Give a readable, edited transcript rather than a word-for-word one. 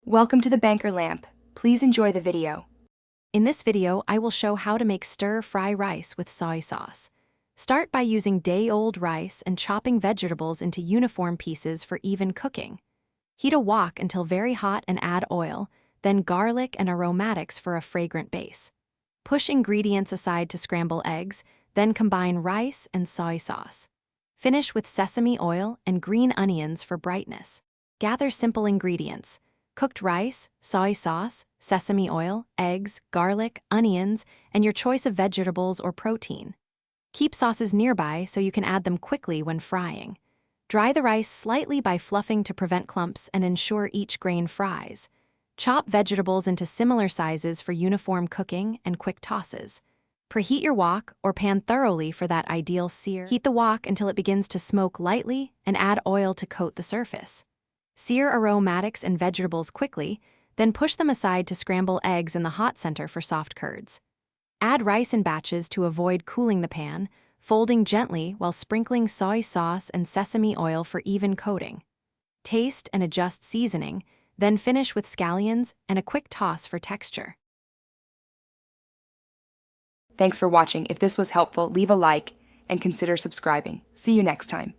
Welcome to the Banker Lamp. Please enjoy the video. In this video, I will show how to make stir-fry rice with soy sauce. Start by using day-old rice and chopping vegetables into uniform pieces for even cooking. Heat a wok until very hot and add oil, then garlic and aromatics for a fragrant base. Push ingredients aside to scramble eggs, then combine rice and soy sauce. Finish with sesame oil and green onions for brightness. Gather simple ingredients: cooked rice, soy sauce, sesame oil, eggs, garlic, onions, and your choice of vegetables or protein. Keep sauces nearby so you can add them quickly when frying. Dry the rice slightly by fluffing to prevent clumps and ensure each grain fries. Chop vegetables into similar sizes for uniform cooking and quick tosses. Preheat your wok or pan thoroughly for that ideal sear. Heat the wok until it begins to smoke lightly and add oil to coat the surface. Sear aromatics and vegetables quickly, then push them aside to scramble eggs in the hot center for soft curds. Add rice in batches to avoid cooling the pan, folding gently while sprinkling soy sauce and sesame oil for even coating. Taste and adjust seasoning, then finish with scallions and a quick toss for texture. Thanks for watching. If this was helpful, leave a like and consider subscribing. See you next time.